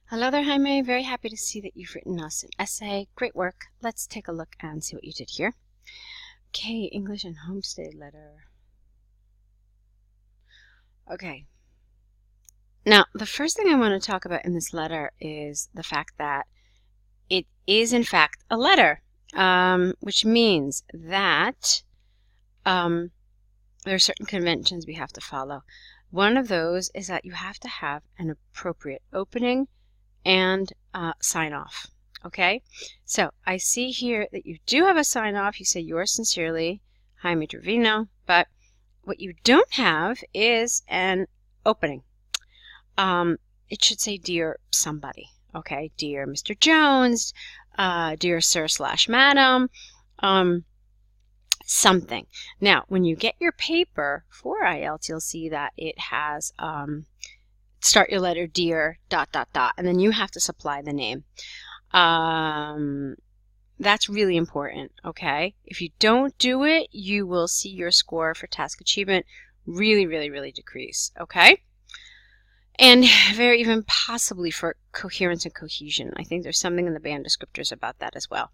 Hello there, Jaime. Very happy to see that you've written us an essay. Great work. Let's take a look and see what you did here. Okay, English and homestay letter. Okay. Now, the first thing I want to talk about in this letter is the fact that it is, in fact, a letter, which means that there are certain conventions we have to follow. One of those is that you have to have an appropriate opening and sign off. Okay, so I see here that you do have a sign off. You say yours sincerely, Jaime Trevino, but what you don't have is an opening. It should say dear somebody. Okay, dear Mr. Jones, dear sir / madam, something. Now, when you get your paper for IELTS, you'll see that it has start your letter dear ... and then you have to supply the name. That's really important, okay? If you don't do it, you will see your score for task achievement really decrease, okay? And very even possibly for coherence and cohesion. I think there's something in the band descriptors about that as well.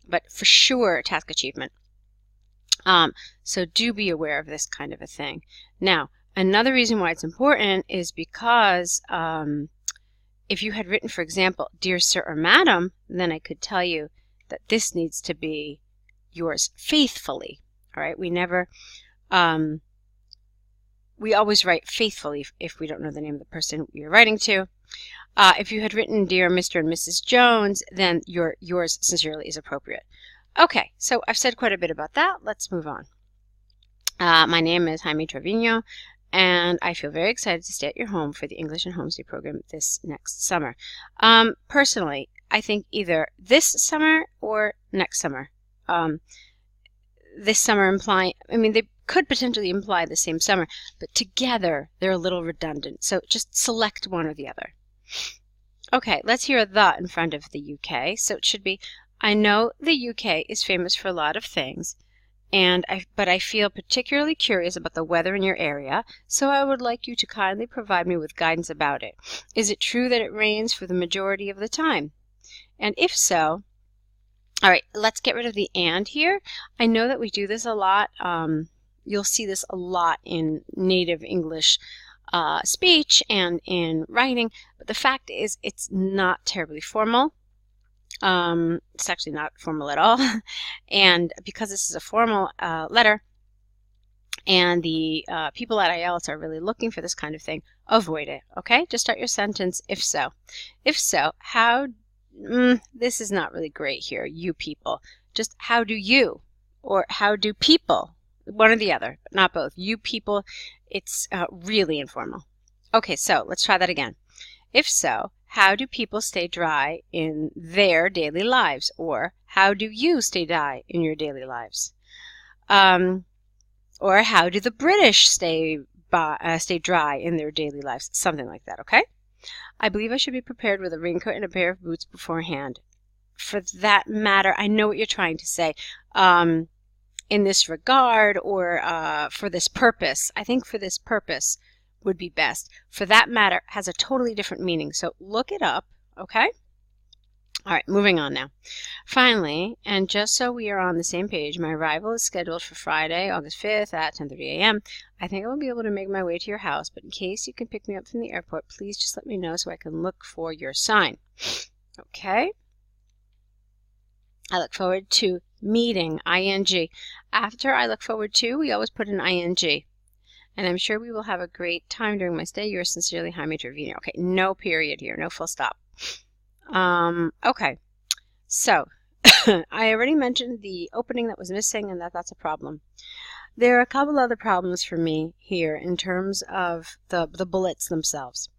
But for sure, task achievement. So do be aware of this kind of a thing. Now, another reason why it's important is because if you had written, for example, dear sir or madam, then I could tell you that this needs to be yours faithfully. All right, we never, we always write faithfully if we don't know the name of the person you're writing to. If you had written dear Mr. and Mrs. Jones, then yours sincerely is appropriate. Okay, so I've said quite a bit about that. Let's move on. My name is Jaime Trevino, and I feel very excited to stay at your home for the English and Homestay program this next summer. Personally, I think either this summer or next summer. This summer implying, I mean, they could potentially imply the same summer, but together they're a little redundant. So just select one or the other. Okay, let's hear the in front of the UK. So it should be, I know the UK is famous for a lot of things, but I feel particularly curious about the weather in your area, so I would like you to kindly provide me with guidance about it. Is it true that it rains for the majority of the time? And if so, all right, let's get rid of the and here. I know that we do this a lot. You'll see this a lot in native English speech and in writing, but the fact is it's not terribly formal. It's actually not formal at all. And because this is a formal letter and the people at IELTS are really looking for this kind of thing, avoid it, okay? Just start your sentence, if so. If so, how, this is not really great here, you people. Just how do you, or how do people, one or the other, but not both. You people, it's really informal. Okay, so let's try that again. If so, how do people stay dry in their daily lives? Or how do you stay dry in your daily lives? Or how do the British stay dry in their daily lives? Something like that, okay? I believe I should be prepared with a raincoat and a pair of boots beforehand. For that matter, I know what you're trying to say. In this regard, or for this purpose. I think for this purpose would be best. For that matter has a totally different meaning, so look it up, okay? All right, moving on now. Finally, and just so we are on the same page, my arrival is scheduled for Friday, August 5th at 10:30 a.m. I think I will be able to make my way to your house, but in case you can pick me up from the airport, please just let me know so I can look for your sign. Okay? I look forward to meeting, ing. After I look forward to, we always put an ing. And I'm sure we will have a great time during my stay. Yours sincerely, Jaime Trevino. Okay, no period here, no full stop. Okay, so I already mentioned the opening that was missing and that's a problem. There are a couple other problems for me here in terms of the bullets themselves.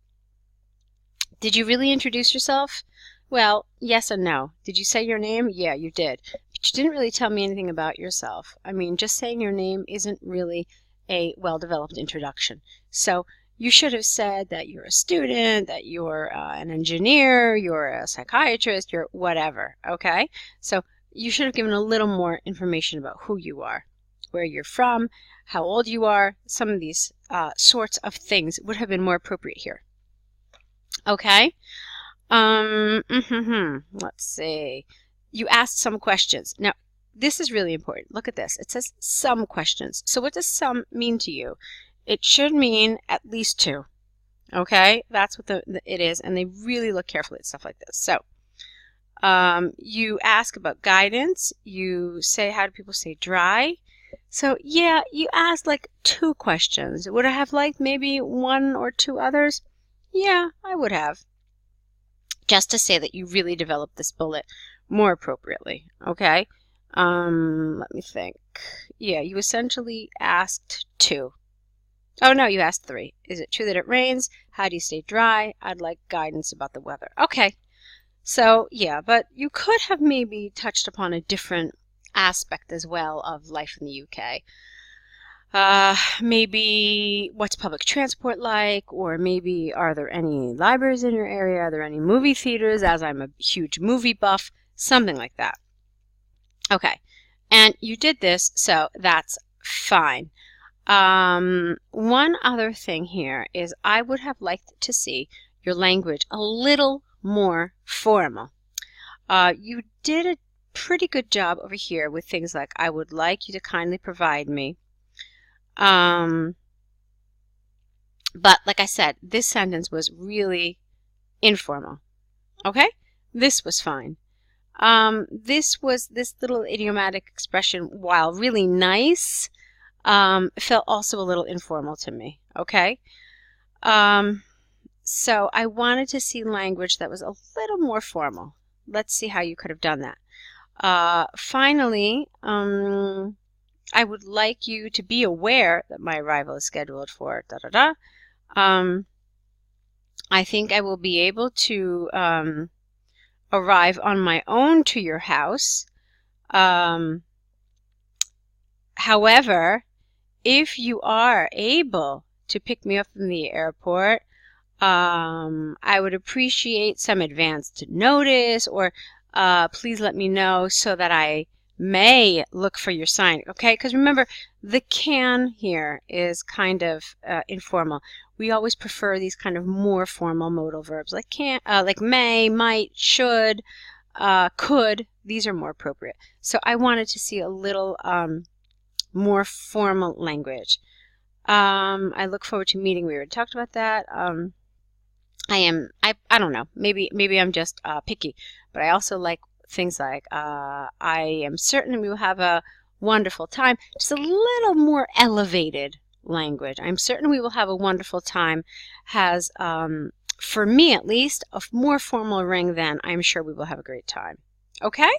Did you really introduce yourself? Well, yes and no. Did you say your name? Yeah, you did. But you didn't really tell me anything about yourself. I mean, just saying your name isn't really a well-developed introduction. So you should have said that you're a student, that you're an engineer, you're a psychiatrist, you're whatever, okay? So you should have given a little more information about who you are, where you're from, how old you are. Some of these sorts of things would have been more appropriate here. Okay? Let's see. You asked some questions. Now, this is really important. Look at this. It says some questions. So what does some mean to you? It should mean at least two. Okay? That's what it is, and they really look carefully at stuff like this. So, you ask about guidance. You say, how do people say dry? So, yeah, you asked like two questions. Would I have liked maybe one or two others? Yeah, I would have. Just to say that you really developed this bullet more appropriately, okay? Let me think. Yeah, you essentially asked two. Oh, no, you asked three. Is it true that it rains? How do you stay dry? I'd like guidance about the weather. Okay. So, yeah, but you could have maybe touched upon a different aspect as well of life in the UK. Maybe what's public transport like, or maybe are there any libraries in your area? Are there any movie theaters, as I'm a huge movie buff? Something like that. Okay, and you did this, so that's fine. One other thing here is I would have liked to see your language a little more formal. You did a pretty good job over here with things like, I would like you to kindly provide me. But like I said, this sentence was really informal. Okay? This was fine. This little idiomatic expression, while really nice, felt also a little informal to me. Okay? So I wanted to see language that was a little more formal. Let's see how you could have done that. Finally, I would like you to be aware that my arrival is scheduled for da-da-da. I think I will be able to arrive on my own to your house. However, if you are able to pick me up from the airport, I would appreciate some advanced notice, or please let me know so that I may look for your sign, okay? Because remember, the can here is kind of informal. We always prefer these kind of more formal modal verbs, like can, like may, might, should, could. These are more appropriate. So I wanted to see a little more formal language. I look forward to meeting. We already talked about that. I don't know. Maybe I'm just picky, but I also like things like, I am certain we will have a wonderful time. Just a little more elevated language. I'm certain we will have a wonderful time has, for me at least, a more formal ring than I'm sure we will have a great time. Okay?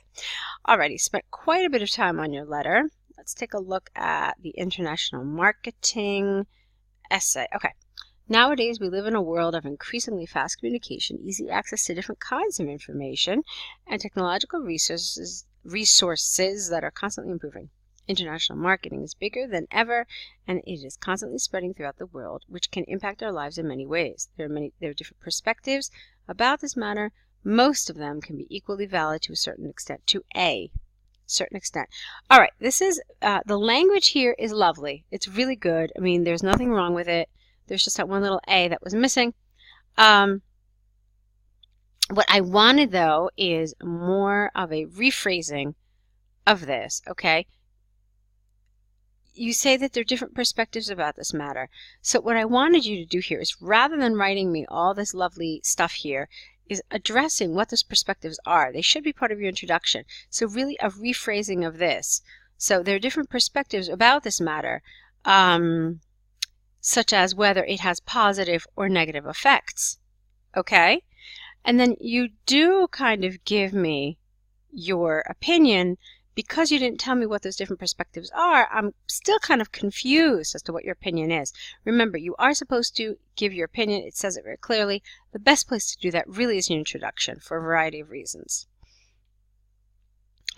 Alrighty, spent quite a bit of time on your letter. Let's take a look at the international marketing essay. Okay. Nowadays, we live in a world of increasingly fast communication, easy access to different kinds of information, and technological resources that are constantly improving. International marketing is bigger than ever, and it is constantly spreading throughout the world, which can impact our lives in many ways. There are different perspectives about this matter. Most of them can be equally valid to a certain extent. All right, this is the language here is lovely. It's really good. I mean, there's nothing wrong with it. There's just that one little A that was missing. What I wanted, though, is more of a rephrasing of this, okay? You say that there are different perspectives about this matter. So what I wanted you to do here is, rather than writing me all this lovely stuff here, is addressing what those perspectives are. They should be part of your introduction. So really a rephrasing of this. So there are different perspectives about this matter. Such as whether it has positive or negative effects, okay? And then you do kind of give me your opinion. Because you didn't tell me what those different perspectives are, I'm still kind of confused as to what your opinion is. Remember, you are supposed to give your opinion. It says it very clearly. The best place to do that really is your introduction for a variety of reasons.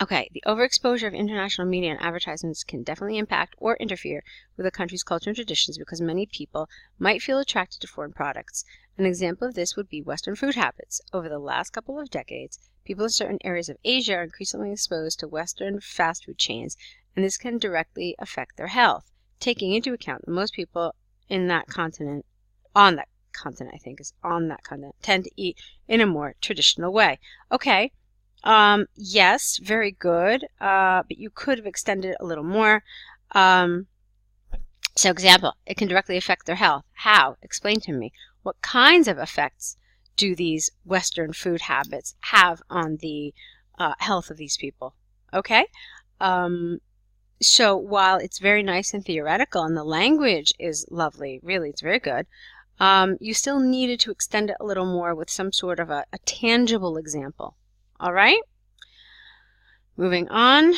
Okay, the overexposure of international media and advertisements can definitely impact or interfere with a country's culture and traditions because many people might feel attracted to foreign products. An example of this would be Western food habits. Over the last couple of decades, people in certain areas of Asia are increasingly exposed to Western fast food chains, and this can directly affect their health, taking into account that most people on that continent, I think, is on that continent, tend to eat in a more traditional way. Okay, yes, very good, but you could have extended it a little more. So example, it can directly affect their health. How? Explain to me. What kinds of effects do these Western food habits have on the health of these people? Okay? So while it's very nice and theoretical and the language is lovely, really, it's very good, you still needed to extend it a little more with some sort of a tangible example. All right? Moving on.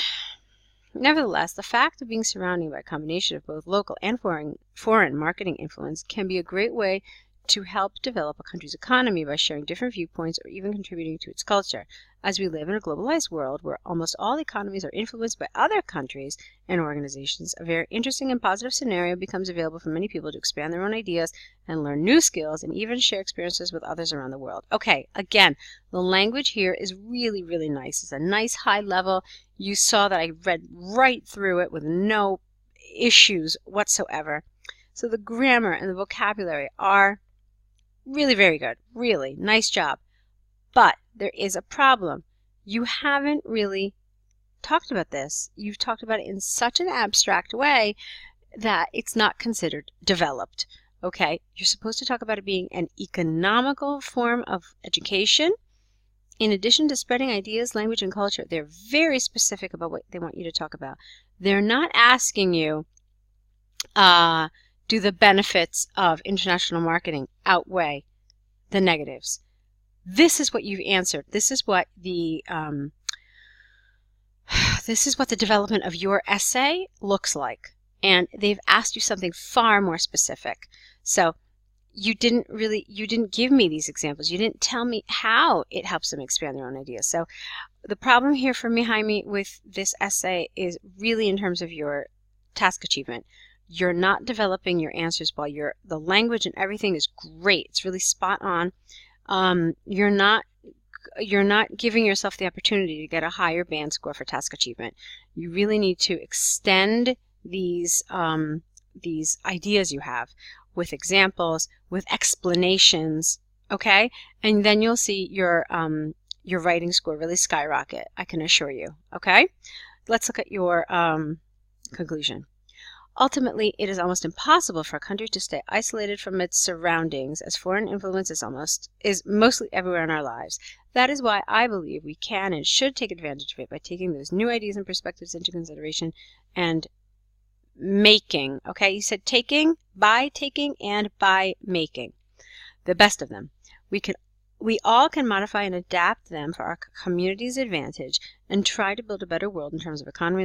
Nevertheless, the fact of being surrounded by a combination of both local and foreign marketing influence can be a great way to help develop a country's economy by sharing different viewpoints or even contributing to its culture. As we live in a globalized world where almost all economies are influenced by other countries and organizations, a very interesting and positive scenario becomes available for many people to expand their own ideas and learn new skills and even share experiences with others around the world. Okay, again, the language here is really, really nice. It's a nice high level. You saw that I read right through it with no issues whatsoever. So the grammar and the vocabulary are really very good. Really, nice job. But there is a problem. You haven't really talked about this. You've talked about it in such an abstract way that it's not considered developed. Okay? You're supposed to talk about it being an economical form of education. In addition to spreading ideas, language, and culture, they're very specific about what they want you to talk about. They're not asking you, do the benefits of international marketing outweigh the negatives? This is what you've answered. This is what the development of your essay looks like. And they've asked you something far more specific. So you didn't give me these examples. You didn't tell me how it helps them expand their own ideas. So the problem here for me, Jaime, with this essay is really in terms of your task achievement. You're not developing your answers while the language and everything is great. It's really spot on. You're not giving yourself the opportunity to get a higher band score for task achievement. You really need to extend these ideas you have with examples, with explanations, okay? And then you'll see your writing score really skyrocket, I can assure you, okay? Let's look at your conclusion. Ultimately, it is almost impossible for a country to stay isolated from its surroundings, as foreign influence is mostly everywhere in our lives. That is why I believe we can and should take advantage of it by taking those new ideas and perspectives into consideration and making, okay? You said taking, and by making the best of them. We all can modify and adapt them for our community's advantage and try to build a better world in terms of economy.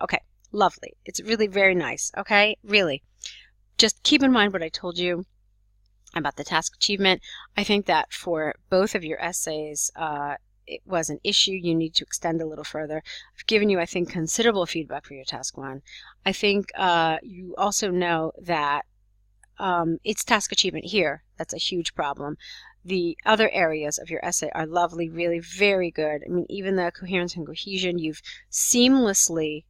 Okay. Lovely. It's really very nice, okay? Really. Just keep in mind what I told you about the task achievement. I think that for both of your essays, it was an issue you need to extend a little further. I've given you, I think, considerable feedback for your task one. I think you also know that it's task achievement here. That's a huge problem. The other areas of your essay are lovely, really very good. I mean, even the coherence and cohesion, you've seamlessly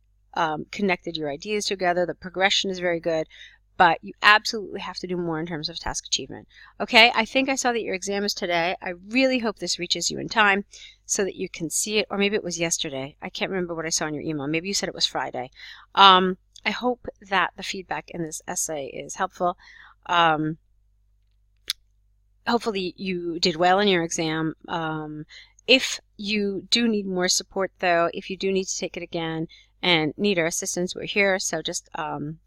connected your ideas together. The progression is very good, but you absolutely have to do more in terms of task achievement. Okay, I think I saw that your exam is today. I really hope this reaches you in time so that you can see it, or maybe it was yesterday. I can't remember what I saw in your email. Maybe you said it was Friday. I hope that the feedback in this essay is helpful. Hopefully you did well in your exam. If you do need more support, though, if you do need to take it again, and need our assistance, we're here. So just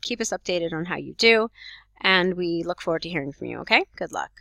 keep us updated on how you do, and we look forward to hearing from you, okay? Good luck.